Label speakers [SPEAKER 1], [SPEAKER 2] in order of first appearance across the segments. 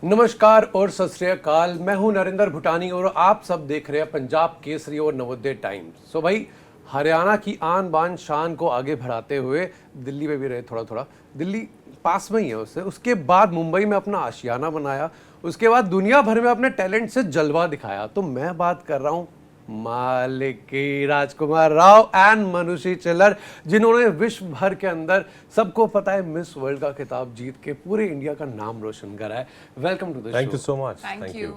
[SPEAKER 1] नमस्कार और सत श्री अकाल। मैं हूं नरेंद्र भूटानी और आप सब देख रहे हैं पंजाब केसरी और नवोदय टाइम्स। सो भाई, हरियाणा की आन बान शान को आगे बढ़ाते हुए दिल्ली में भी रहे थोड़ा थोड़ा। दिल्ली पास में ही है उससे। उसके बाद मुंबई में अपना आशियाना बनाया। उसके बाद दुनिया भर में अपने टैलेंट से जलवा दिखाया। तो मैं बात कर रहा हूँ मालिक की, राजकुमार राव एंड मनुषी चिल्लर, जिन्होंने विश्व भर के अंदर सबको पता है मिस वर्ल्ड का खिताब जीत के पूरे इंडिया का नाम रोशन करा है। Welcome to the show.
[SPEAKER 2] Thank you so much.
[SPEAKER 3] Thank you.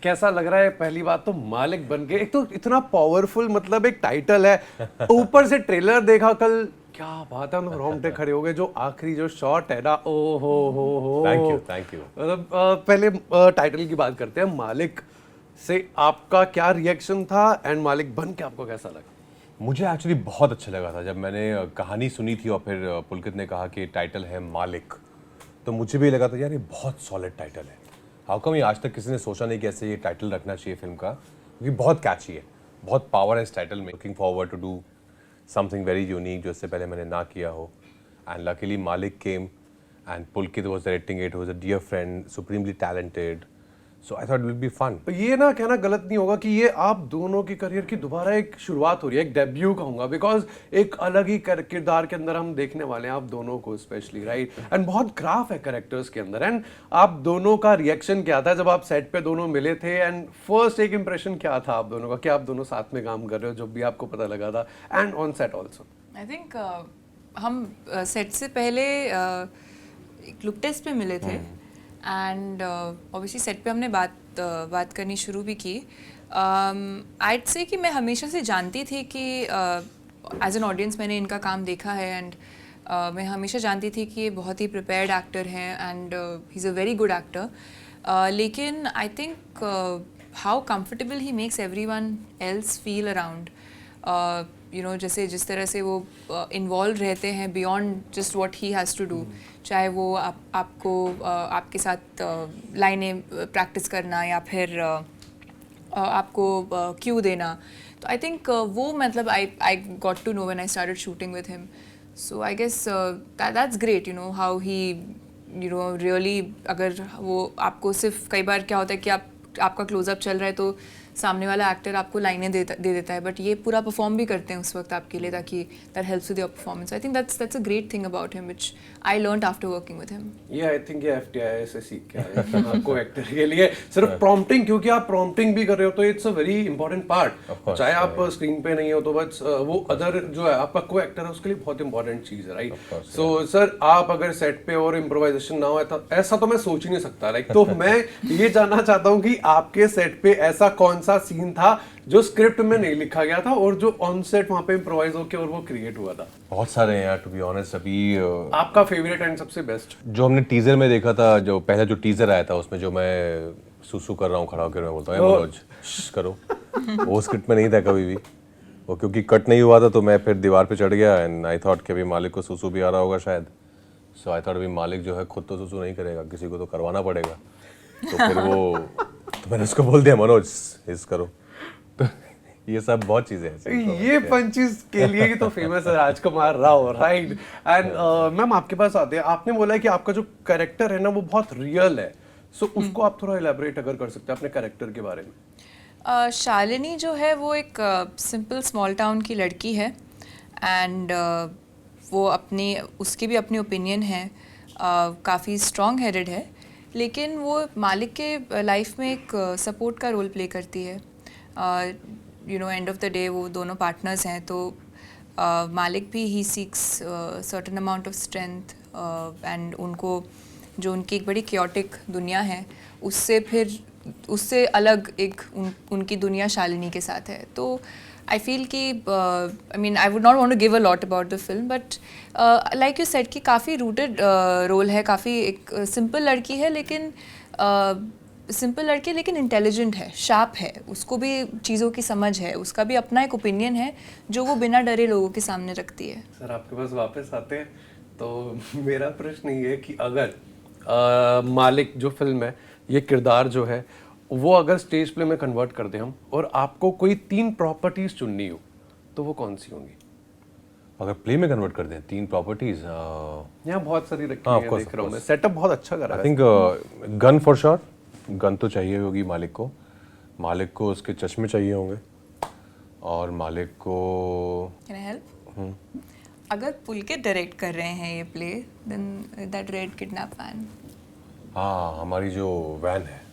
[SPEAKER 1] कैसा लग रहा है? पहली बात तो मालिक बन के, एक तो इतना पावरफुल, मतलब एक टाइटल है, ऊपर से ट्रेलर देखा कल, क्या बात है, मतलब रोंगटे खड़े हो गए। जो आखिरी जो शॉट है ना, ओ हो
[SPEAKER 2] थैंक यू।
[SPEAKER 1] मतलब पहले टाइटल की बात करते हैं। मालिक से आपका क्या रिएक्शन था एंड मालिक बन के आपको कैसा लगा?
[SPEAKER 2] मुझे एक्चुअली बहुत अच्छा लगा था जब मैंने कहानी सुनी थी और फिर पुलकित ने कहा कि टाइटल है मालिक, तो मुझे भी लगा था यार ये बहुत सॉलिड टाइटल है। हाउ कम ये आज तक किसी ने सोचा नहीं कि ऐसे ये टाइटल रखना चाहिए फिल्म का, क्योंकि बहुत कैची है, बहुत पावर है इस टाइटल में। Looking forward to do something very unique जो इससे पहले मैंने ना किया हो। And luckily Maalik came and Pulkit was directing it, was a dear friend, supremely talented, so I thought it will be fun.
[SPEAKER 1] ये ना कहना गलत नहीं होगा कि ये आप दोनों की करियर की दोबारा एक शुरुआत हो रही है, एक डेब्यू कहूंगा, बिकॉज एक अलग ही किरदार के अंदर हम देखने वाले हैं आप दोनों को स्पेशली, राइट? एंड बहुत ग्राफ है कैरेक्टर्स के अंदर। एंड आप दोनों का रिएक्शन क्या था जब आप सेट पे दोनों मिले थे? एंड फर्स्ट एक इंप्रेशन क्या था आप दोनों का कि आप दोनों साथ में काम कर रहे हो, जब भी आपको पता लगा था, and on set also?
[SPEAKER 3] I think हम सेट से पहले एक लुक टेस्ट पे मिले थे एंड ऑब्वियसली सेट पे हमने बात करनी शुरू भी की। आइड से कि मैं हमेशा से जानती थी कि एज एन ऑडियंस मैंने इनका काम देखा है एंड मैं हमेशा जानती थी कि ये बहुत ही प्रिपेयर्ड एक्टर हैं and he is a very good actor. लेकिन I think how comfortable he makes everyone else feel around, you know, जैसे जिस तरह से वो इन्वॉल्व रहते हैं beyond just what he has to do, चाहे वो आपको आपके साथ लाइनें प्रैक्टिस करना या फिर आपको क्यू देना। तो आई थिंक वो मतलब I got to know when I started shooting with him. So I guess that's great, you know, how he, you know, really, अगर वो आपको सिर्फ, कई बार क्या होता है कि आपका क्लोजअप चल रहा है तो सामने वाला एक्टर आपको लाइनें दे देता है, बट ये पूरा परफॉर्म भी करते हैं उस वक्त आपके लिए, ताकि that helps with your performance. I think that's a great thing about him which I learned after working with him.
[SPEAKER 1] ये आई थिंक ये एफटीआई से सीख के आया है आपको एक्टर के लिए सिर्फ प्रॉम्प्टिंग, क्योंकि आप प्रॉम्प्टिंग भी कर रहे हो तो it's a very important part. चाहे आप स्क्रीन पे नहीं हो तो बस वो अदर जो है आपका को एक्टर है उसके लिए बहुत इंपॉर्टेंट चीज है, राइट? सो सर, आप अगर सेट पे और इम्प्रोवाइजेशन ना हो तो ऐसा तो मैं सोच ही नहीं सकता, राइट? तो मैं ये जानना चाहता हूँ कि आपके सेट पे ऐसा कौन सा सीन था जो स्क्रिप्ट में नहीं लिखा गया था और जो ऑन सेट वहां पे इम्प्रोवाइज होके और वो क्रिएट हुआ था?
[SPEAKER 2] बहुत सारे हैं यार, टू बी ऑनेस्ट। अभी
[SPEAKER 1] आपका फेवरेट एंड सबसे बेस्ट
[SPEAKER 2] जो हमने टीजर में देखा था, जो पहला जो टीजर आया था उसमें जो मैं सुसु कर रहा हूँ खड़ा होकर, मैं बोलता हूँ मनोज करो, वो स्क्रिप्ट में नहीं था कभी भी। वो क्योंकि कट नहीं हुआ था तो मैं फिर दीवार पे चढ़ गया एंड आई थॉट कि अभी मालिक को सुसु भी आ रहा होगा शायद। सो आई थॉट अभी मालिक जो है खुद तो सुसु नहीं करेगा, किसी को तो करवाना पड़ेगा। तो फिर वो तो मैंने उसको बोल दिया मनोज इस करो। तो ये सब बहुत चीजें हैं।
[SPEAKER 1] ये पंचेस के लिए ही तो फेमस है राजकुमार राव, राइट? एंड मैम आपके पास आते हैं, आपने बोला है कि आपका जो कैरेक्टर है ना वो बहुत रियल है। सो उसको आप थोड़ा इलैबोरेट अगर कर सकते हैं अपने कैरेक्टर के बारे में।
[SPEAKER 3] शालिनी जो है वो एक सिंपल स्मॉल टाउन की लड़की है एंड वो अपनी, उसकी भी अपनी ओपिनियन है, काफ़ी स्ट्रॉन्ग हेडेड है, लेकिन वो मालिक के लाइफ में एक सपोर्ट का रोल प्ले करती है। You know, end of the day वो दोनों पार्टनर्स हैं, तो मालिक भी he seeks certain amount of strength and उनको जो उनकी एक बड़ी क्योटिक दुनिया है उससे अलग एक उनकी दुनिया शालिनी के साथ है। तो आई फील कि I mean I would not want to give a lot about the film, but like you said कि काफ़ी रूटेड रोल है, काफ़ी एक सिंपल लड़की है, लेकिन सिंपल लड़की लेकिन इंटेलिजेंट है, शार्प है, उसको भी चीज़ों की समझ है, उसका भी अपना एक ओपिनियन है जो वो बिना डरे लोगों के सामने रखती है।
[SPEAKER 1] सर आपके पास वापस आते हैं तो मेरा प्रश्न ये है कि अगर मालिक जो फिल्म है, ये किरदार जो है वो अगर स्टेज प्ले में कन्वर्ट कर दें हम, और आपको कोई 3 प्रॉपर्टीज चुननी हो तो वो कौन सी होंगी?
[SPEAKER 2] अगर प्ले में कन्वर्ट कर दें 3 प्रॉपर्टीज
[SPEAKER 1] यहाँ बहुत सारी रखी
[SPEAKER 2] हाँ, of
[SPEAKER 1] है,
[SPEAKER 2] course,
[SPEAKER 1] देख
[SPEAKER 2] of
[SPEAKER 1] रहा हूँ मैं।
[SPEAKER 2] course.
[SPEAKER 1] सेटअप बहुत अच्छा करा
[SPEAKER 2] आई
[SPEAKER 1] है।
[SPEAKER 2] Think gun for sure, gun तो चाहिए होगी मालिक को उसके चश्मे चाहिए होंगे, और मालिक को
[SPEAKER 3] कैन आई हेल्प? अगर पुलकित डायरेक्ट कर रहे हैं ये play, then that red kidnap van.
[SPEAKER 2] हाँ, हमारी जो वैन है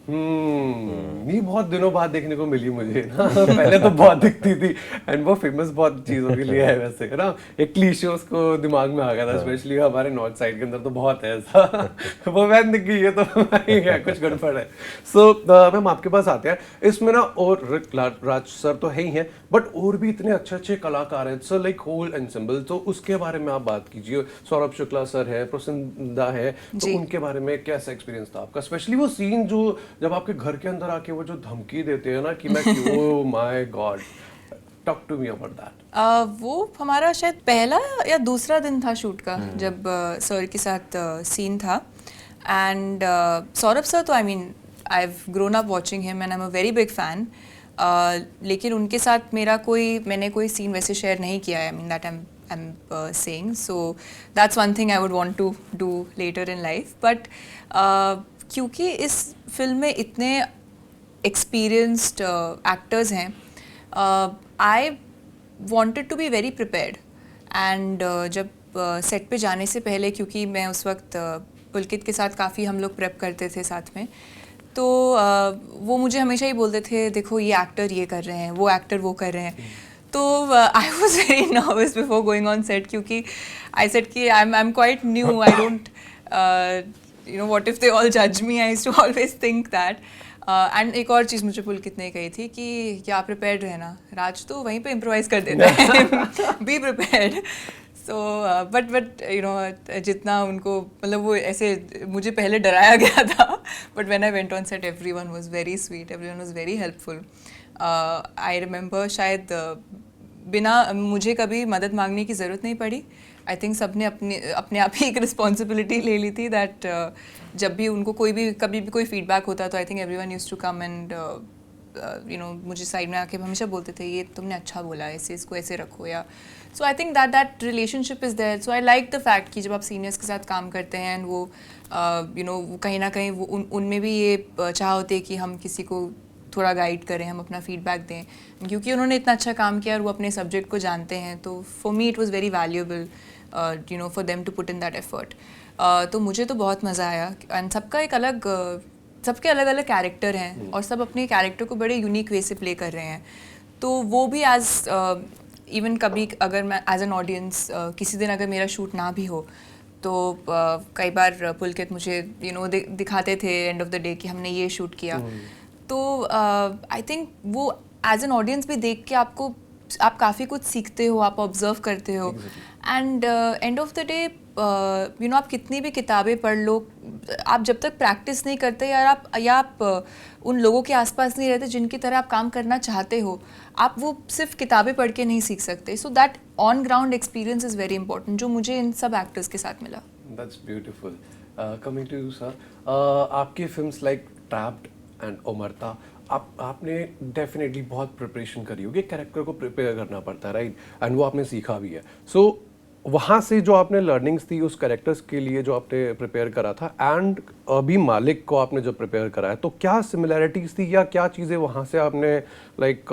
[SPEAKER 1] ये बहुत दिनों बाद देखने को मिली मुझे ना। पहले तो बहुत दिखती थी, एंड वो फेमस बहुत चीजों के लिए है वैसे, है ना। एक क्लीशे उसको दिमाग में आ गया था, स्पेशली हमारे नॉर्थ साइड के अंदर तो बहुत है ऐसा। वो वैन दिख गई है तो है कुछ गड़बड़ है। सो मैम आपके पास आते हैं, इसमें ना और राज सर तो है ही हैं, बट और भी इतने अच्छे अच्छे कलाकार हैं, सो लाइक होल एंसेम्बल, तो उसके बारे में आप बात कीजिए। सौरभ शुक्ला सर है, प्रसन्नदा है, तो उनके बारे में कैसा एक्सपीरियंस था आपका? स्पेशली वो सीन जो जब आपके घर के अंदर आके वो जो धमकी देते हैं ना कि मैं oh my god, talk to me about that.
[SPEAKER 3] वो हमारा शायद पहला या दूसरा दिन था शूट का, जब सर के साथ सीन था। एंड सौरभ सर तो आई mean I have grown up watching him and I am a very big fan. लेकिन उनके साथ मैंने कोई सीन वैसे शेयर नहीं किया है। I mean that I'm saying, so that's one thing I would want to do later in life. But क्योंकि इस फिल्म में इतने experienced actors हैं, I wanted to be very prepared. And जब सेट पे जाने से पहले, क्योंकि मैं उस वक्त पुलकित के साथ काफ़ी हम लोग प्रेप करते थे साथ में, तो वो मुझे हमेशा ही बोलते थे देखो ये एक्टर ये कर रहे हैं, वो एक्टर वो कर रहे हैं। तो I was very nervous before going on set, क्योंकि आई सेट कि I am quite new, I don't you know what if they all जज me. I used to always think that. And एक और चीज़ मुझे पुलकित ने कही थी कि क्या प्रिपेयर्ड रहना, राज तो वहीं पे इम्प्रोवाइज कर देते हैं, be prepared. So but you know जितना उनको मतलब वो ऐसे मुझे पहले डराया गया था, but when I went on set everyone was very sweet, everyone was very helpful. I remember शायद बिना मुझे कभी मदद मांगने की ज़रूरत नहीं पड़ी। आई थिंक सबने अपने आप ही एक रिस्पॉन्सिबिलिटी ले ली थी दैट जब भी उनको कभी भी कोई फीडबैक होता तो I think everyone used to come and you know मुझे साइड में आके हमेशा बोलते थे ये तुमने अच्छा बोला है, इसको ऐसे रखो, या so I think that relationship is there. So I like the fact कि जब आप सीनियर्स के साथ काम करते हैं एंड वो यू नो कहीं ना कहीं वो उनमें भी ये चाह होती है कि हम किसी को थोड़ा गाइड करें, हम अपना फीडबैक दें, क्योंकि उन्होंने इतना अच्छा काम किया और वो अपने सब्जेक्ट को जानते हैं। तो for me it was very valuable you know for them to put in that effort. तो मुझे तो बहुत मज़ा आया। एंड सबके अलग अलग कैरेक्टर हैं और सब अपने कैरेक्टर को बड़े यूनिक वे से प्ले कर रहे हैं। तो वो भी एज इवन कभी अगर मैं एज एन ऑडियंस किसी दिन अगर मेरा शूट ना भी हो तो कई बार पुलकित मुझे यू नो दिखाते थे एंड ऑफ द डे कि हमने ये शूट किया। तो आई थिंक वो एज एन ऑडियंस भी देख के आप काफ़ी कुछ सीखते हो, आप ऑब्जर्व करते हो। And and of the day you know आप कितनी भी किताबें पढ़ लो, आप जब तक प्रैक्टिस नहीं करते या आप उन लोगों के आसपास नहीं रहते जिनकी तरह आप काम करना चाहते हो, आप वो सिर्फ किताबें पढ़ के नहीं सीख सकते। So that on ground experience is very important, जो मुझे इन सब एक्टर्स के साथ मिला।
[SPEAKER 1] That's beautiful. Coming to you sir, आपकी films like Trapped and Omerta, आपने डेफिनेटली बहुत प्रिपरेशन करी होगी, कैरेक्टर को प्रिपेयर करना पड़ता है राइट, एंड वो आपने सीखा भी है। सो वहाँ से जो आपने लर्निंग्स थी उस कैरेक्टर्स के लिए जो आपने प्रिपेयर करा था, एंड अभी मालिक को आपने जो प्रिपेयर करा है, तो क्या सिमिलैरिटीज़ थी या क्या चीज़ें वहाँ से आपने लाइक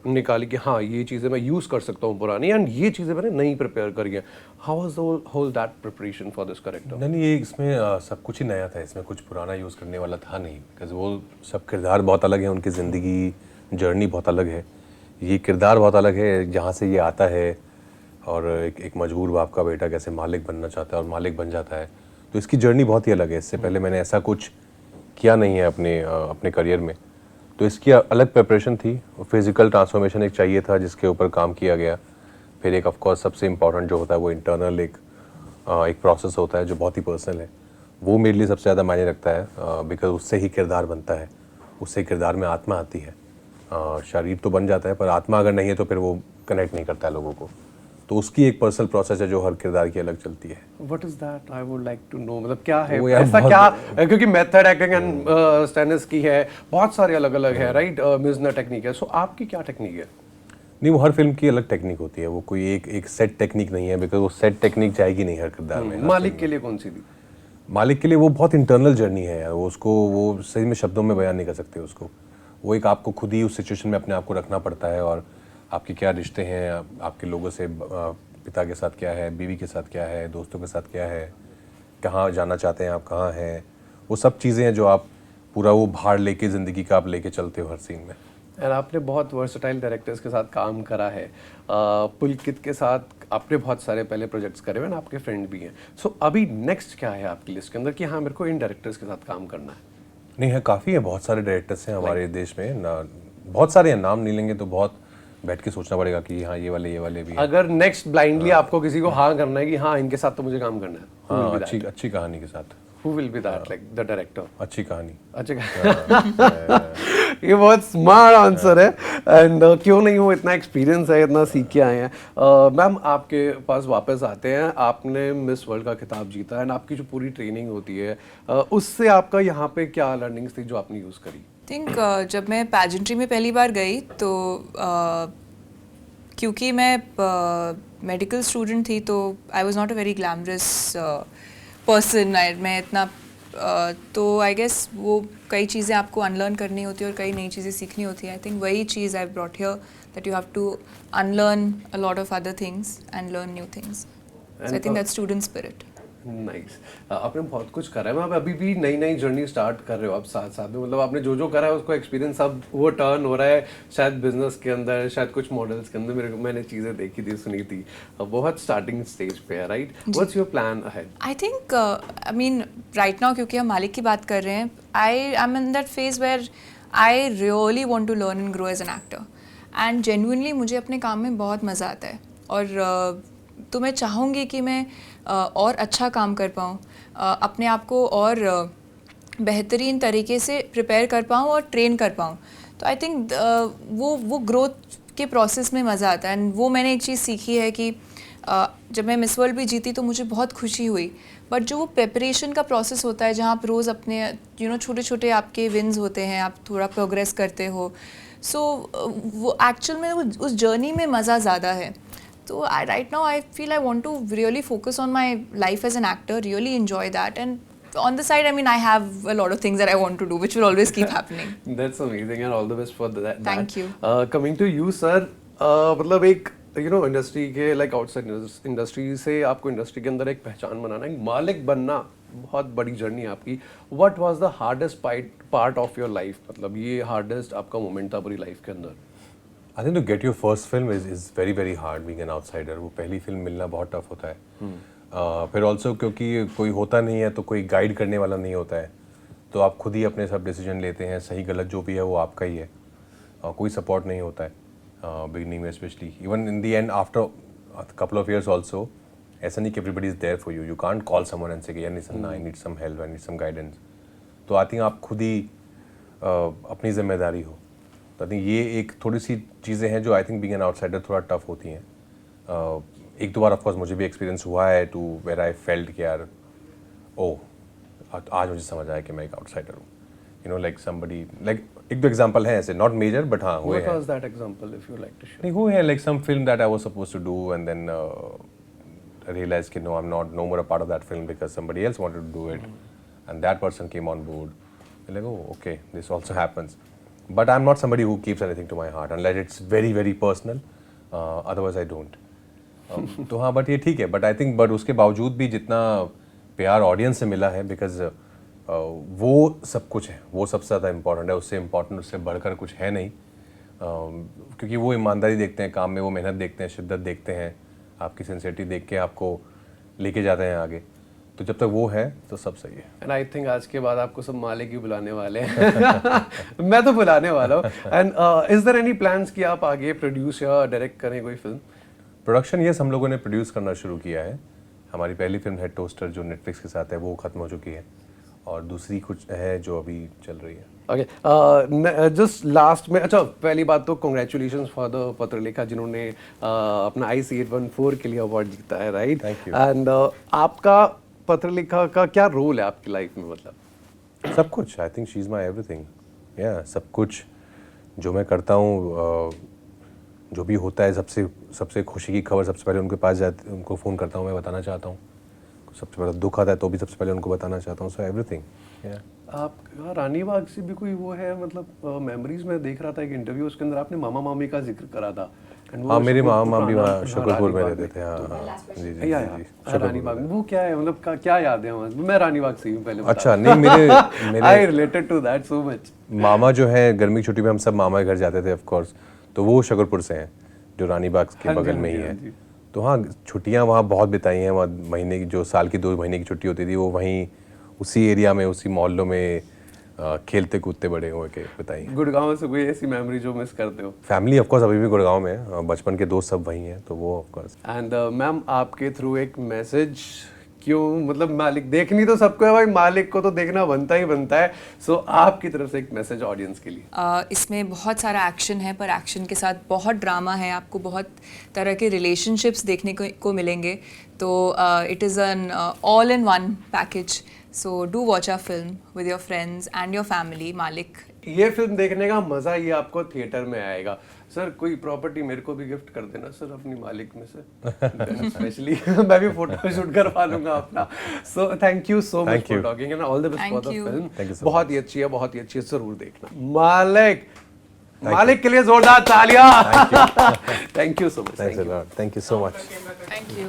[SPEAKER 1] निकाली कि हाँ ये चीज़ें मैं यूज़ कर सकता हूँ पुरानी, एंड ये चीज़ें मैंने नई प्रिपेयर करी हैं? How was the whole that preparation for this character?
[SPEAKER 2] नहीं, ये इसमें सब कुछ ही नया था, इसमें कुछ पुराना यूज़ करने वाला था नहीं, बिकॉज वो सब किरदार बहुत अलग है, उनकी ज़िंदगी जर्नी बहुत अलग है, ये किरदार बहुत अलग है जहाँ से ये आता है, और एक मजबूर बाप का बेटा कैसे मालिक बनना चाहता है और मालिक बन जाता है, तो इसकी जर्नी बहुत ही अलग है। इससे पहले मैंने ऐसा कुछ किया नहीं है अपने करियर में, तो इसकी अलग प्रिपरेशन थी। फिज़िकल ट्रांसफॉर्मेशन एक चाहिए था जिसके ऊपर काम किया गया। फिर एक ऑफकोर्स सबसे इम्पॉर्टेंट जो होता है वो इंटरनल एक प्रोसेस होता है जो बहुत ही पर्सनल है, वो मेरे लिए सबसे ज़्यादा मायने रखता है, बिकॉज उससे ही किरदार बनता है, उससे किरदार में आत्मा आती है। शरीर तो बन जाता है पर आत्मा अगर नहीं है तो फिर वो कनेक्ट नहीं करता है लोगों को, तो उसकी एक पर्सनल प्रोसेस है जो हर किरदार की अलग चलती है।
[SPEAKER 1] What is that? I would like to know, मतलब क्या है
[SPEAKER 2] वो यार
[SPEAKER 1] ऐसा क्या, क्योंकि मेथड एक्टिंग एंड स्टेनिस की है, बहुत सारे अलग अलग है राइट, मिज़ना टेक्निक है, सो आपकी क्या टेक्निक है?
[SPEAKER 2] नहीं, वो हर फिल्म की अलग टेक्निक होती है, वो कोई एक सेट टेक्निक नहीं है, बिकॉज वो सेट टेक्निक जाएगी नहीं हर किरदार में।
[SPEAKER 1] मालिक के लिए कौन सी थी?
[SPEAKER 2] मालिक के लिए वो बहुत इंटरनल जर्नी है यार, वो उसको वो सही में शब्दों में बयान नहीं कर सकते उसको। वो एक आपको खुद ही उस सिचुएशन में अपने आप को रखना पड़ता है, और आपके क्या रिश्ते हैं आपके लोगों से, पिता के साथ क्या है, बीवी के साथ क्या है, दोस्तों के साथ क्या है, कहाँ जाना चाहते हैं आप, कहाँ हैं, वो सब चीज़ें हैं जो आप पूरा वो भार लेके ज़िंदगी का आप लेके चलते हो हर सीन में।
[SPEAKER 1] और आपने बहुत वर्सटाइल डायरेक्टर्स के साथ काम करा है। पुलकित के साथ आपने बहुत सारे पहले प्रोजेक्ट्स करे हुए हैं, आपके फ्रेंड भी हैं। सो अभी नेक्स्ट क्या है आपकी लिस्ट के अंदर कि हाँ मेरे को इन डायरेक्टर्स के साथ काम करना है?
[SPEAKER 2] नहीं है, काफ़ी है, बहुत सारे डायरेक्टर्स हैं हमारे देश में ना, बहुत सारे हैं, नाम नहीं लेंगे तो बहुत बैठ के सोचना पड़ेगा कि हाँ ये वाले भी हैं।
[SPEAKER 1] अगर नेक्स्ट ब्लाइंडली आपको किसी को हाँ करना है कि हाँ इनके साथ तो मुझे काम करना है,
[SPEAKER 2] हाँ, अच्छी कहानी के साथ।
[SPEAKER 1] Who will be that, like the director?
[SPEAKER 2] अच्छी कहानी।
[SPEAKER 1] अच्छा ये बहुत स्मार्ट आंसर है। एंड क्यों नहीं हो, इतना एक्सपीरियंस है, इतना सीख के आए हैं। मैम आपके पास वापस आते हैं, आपने मिस वर्ल्ड का खिताब जीता एंड आपकी जो पूरी ट्रेनिंग होती है उससे आपका यहाँ पे क्या लर्निंग्स थी जो आपने यूज़ करी?
[SPEAKER 3] थिंक जब मैं पैजेंट्री में पहली बार गई तो क्योंकि मैं मेडिकल स्टूडेंट थी तो I was not a very glamorous person. मैं इतना तो आई गेस वो कई चीज़ें आपको अनलर्न करनी होती है और कई नई चीज़ें सीखनी होती है। आई थिंक वही चीज़ I brought here, that you have to unlearn a lot of other things and learn new things. So I think that's student spirit.
[SPEAKER 1] Nice. आपने बहुत कुछ करा है मैम, अभी भी नई नई जर्नी स्टार्ट कर रहे हो आप साथ साथ में, मतलब आपने जो करा है उसको एक्सपीरियंस अब वो टर्न हो रहा है शायद बिजनेस के अंदर, शायद कुछ मॉडल्स के अंदर। मैंने चीज़ें देखी थी, सुनी थी, बहुत स्टार्टिंग स्टेज पे है, right? What's your plan ahead?
[SPEAKER 3] I think I mean right now क्योंकि हम मालिक की बात कर रहे हैं, I am in that phase where I really want to learn and grow as an actor and genuinely मुझे अपने काम में बहुत मज़ा आता है और तो मैं चाहूँगी कि मैं और अच्छा काम कर पाऊँ, अपने आप को और बेहतरीन तरीके से प्रिपेयर कर पाऊँ और ट्रेन कर पाऊँ। तो आई थिंक वो ग्रोथ के प्रोसेस में मज़ा आता है एंड वो मैंने एक चीज़ सीखी है कि जब मैं मिस वर्ल्ड भी जीती तो मुझे बहुत खुशी हुई, बट जो वो प्रिपरेशन का प्रोसेस होता है जहाँ आप रोज़ अपने छोटे छोटे आपके विन्स होते हैं, आप थोड़ा प्रोग्रेस करते हो, सो वो एक्चुअल में उस जर्नी में मज़ा ज़्यादा है। So right now I feel I want to really focus on my life as an actor, really enjoy that, and on the side, I mean, I have a lot of things that I want to do, which will always keep happening.
[SPEAKER 1] That's amazing and all the best for that.
[SPEAKER 3] Thank you.
[SPEAKER 1] Coming to you, sir, मतलब एक industry के like outside industry से आपको industry के अंदर एक पहचान बनाना, एक मालिक बनना बहुत बड़ी जर्नी है आपकी। What was the hardest part of your life? मतलब ये हार्डेस्ट आपका मोमेंट था पूरी लाइफ के अंदर?
[SPEAKER 2] I think to get your first film is very very hard being an outsider. वो पहली फिल्म मिलना बहुत टफ होता है। फिर ऑल्सो क्योंकि कोई होता नहीं है तो कोई गाइड करने वाला नहीं होता है, तो आप खुद ही अपने सब डिसीजन लेते हैं, सही गलत जो भी है वो आपका ही है, कोई सपोर्ट नहीं होता है बिगनिंग में, especially even in the end after couple of years also. ऐसा नहीं कि everybody is there for you, you can't call someone and say यार नहीं, I need some help, I need some guidance. तो आई थिंक आप खुद ही अपनी जिम्मेदारी हो। तो आई थिंक ये एक थोड़ी सी चीज़ें हैं जो I think being an outsider थोड़ा टफ होती हैं। एक दो बार ऑफकोर्स मुझे भी एक्सपीरियंस हुआ है टू वेयर आई फेल्ट कि यार आज मुझे समझ आया कि मैं एक आउटसाइडर हूँ, you know, like somebody, like एक दो एग्जांपल हैं ऐसे, नॉट मेजर बट हाँ हुए हैं।
[SPEAKER 1] What was that example if you like to share?
[SPEAKER 2] नहीं हुए हैं, like some film that I was supposed to do and then realized कि no, I'm not no more a part of that film because somebody else wanted to do it, and that person came on board. Like, oh, okay, this also happens. But I'm not somebody who keeps anything to my heart unless it's very very personal. Otherwise I don't. तो हाँ, but ये ठीक है, but I think but उसके बावजूद भी जितना प्यार ऑडियंस से मिला है, बिकॉज वो सब कुछ है, वो सबसे ज़्यादा इम्पॉर्टेंट है, उससे इम्पॉर्टेंट उससे बढ़कर कुछ है नहीं, क्योंकि वो ईमानदारी देखते हैं काम में, वो मेहनत देखते हैं, शिद्दत देखते हैं, आपकी सिंसियरिटी देख के आपको लेके जाते हैं आगे। तो जब तक वो है तो सब सही है।
[SPEAKER 1] एंड आई थिंक आज के बाद आपको सब मालिक ही बुलाने वाले हैं। मैं तो बुलाने वाला हूँ। And is there any plans कि आप आगे प्रोड्यूस या डायरेक्ट करें कोई फिल्म?
[SPEAKER 2] प्रोडक्शन यस, हम लोगों ने प्रोड्यूस करना शुरू किया है। हमारी पहली फिल्म हेड टोस्टर जो नेटफ्लिक्स के साथ है वो ख़त्म हो चुकी है, और दूसरी कुछ है जो अभी चल रही है।
[SPEAKER 1] ओके, जस्ट लास्ट में, अच्छा पहली बात तो कॉन्ग्रेचुलेशंस फॉर द पत्रलेखा जिन्होंने अपना IC814 के लिए अवार्ड जीता है, राइट?
[SPEAKER 2] Thank you.
[SPEAKER 1] एंड आपका पत्रलेखा का क्या रोल है आपकी लाइफ में? मतलब
[SPEAKER 2] सब कुछ, I think she is my everything. या सब कुछ जो मैं करता हूँ जो भी होता है सबसे सबसे खुशी की खबर सबसे पहले उनके पास जाती, उनको फ़ोन करता हूँ, मैं बताना चाहता हूँ। सबसे पहले दुख आता है तो भी सबसे पहले उनको बताना चाहता हूँ। So everything.
[SPEAKER 1] आप रानी बाग से भी कोई वो है, मतलब मेमोरीज में देख रहा था एक इंटरव्यू, उसके अंदर आपने मामा मामी का जिक्र करा था। And वो
[SPEAKER 2] हाँ, मेरे
[SPEAKER 1] शुक्रपुर
[SPEAKER 2] मामा भी
[SPEAKER 1] पुराना,
[SPEAKER 2] वहाँ शुक्रपुर में
[SPEAKER 1] रानी बाग
[SPEAKER 2] रहते थे। हाँ हाँ जी जी जी
[SPEAKER 1] या
[SPEAKER 2] जी
[SPEAKER 1] रानी बाग, वो क्या है, मतलब क्या याद है वहाँ? मैं रानी बाग से ही हूँ पहले।
[SPEAKER 2] अच्छा, नहीं मेरे
[SPEAKER 1] I related to that so much.
[SPEAKER 2] मामा जो है गर्मी की छुट्टी में हम सब मामा के घर जाते थे ऑफ कोर्स, तो वो शकरपुर से हैं जो रानी बाग के
[SPEAKER 1] हाँ जी,
[SPEAKER 2] बगल
[SPEAKER 1] हाँ
[SPEAKER 2] में
[SPEAKER 1] जी,
[SPEAKER 2] ही
[SPEAKER 1] हाँ
[SPEAKER 2] है।
[SPEAKER 1] जी।
[SPEAKER 2] तो हाँ, छुट्टियाँ वहाँ बहुत बिताई हैं। वहाँ महीने की जो साल की 2 महीने की छुट्टी होती थी वो वहीं उसी एरिया में उसी मोहल्लों में खेलते कूदते बड़े हुए के बिताई हैं।
[SPEAKER 1] गुड़गांव से कोई ऐसी मेमोरी जो मिस करते हो?
[SPEAKER 2] फैमिली ऑफ कोर्स अभी भी गुड़गांव में है, बचपन के दोस्त सब वहीं हैं, तो वो ऑफ कोर्स।
[SPEAKER 1] एंड मैम, आपके थ्रू एक मैसेज, क्यों, मतलब मालिक देखनी तो सबको है भाई, मालिक को तो देखना बनता ही बनता है। सो आपकी तरफ से एक मैसेज ऑडियंस के लिए।
[SPEAKER 3] इसमें बहुत सारा एक्शन है, पर एक्शन के साथ बहुत ड्रामा है, आपको बहुत तरह के रिलेशनशिप्स देखने को मिलेंगे। तो it is an all in one package. So do watch a film with your friends and your family, मालिक।
[SPEAKER 1] ये फिल्म देखने का मजा ये आपको थिएटर में आएगा। सर कोई प्रॉपर्टी मेरे को भी गिफ्ट कर देना सर, अपनी मालिक में से स्पेशली मैं भी फोटो शूट करवा लूंगा अपना। So thank you so much
[SPEAKER 2] Thank
[SPEAKER 1] for
[SPEAKER 2] you.
[SPEAKER 1] Talking and all the best for the
[SPEAKER 3] Thank you.
[SPEAKER 1] Film.
[SPEAKER 2] Thank you so
[SPEAKER 1] बहुत ही अच्छी है, बहुत ही अच्छी है, जरूर देखना। मालिक, मालिक के लिए जोरदार तालियां। Thank you so much.
[SPEAKER 2] Thanks a lot, thank you so much.
[SPEAKER 3] Thank you.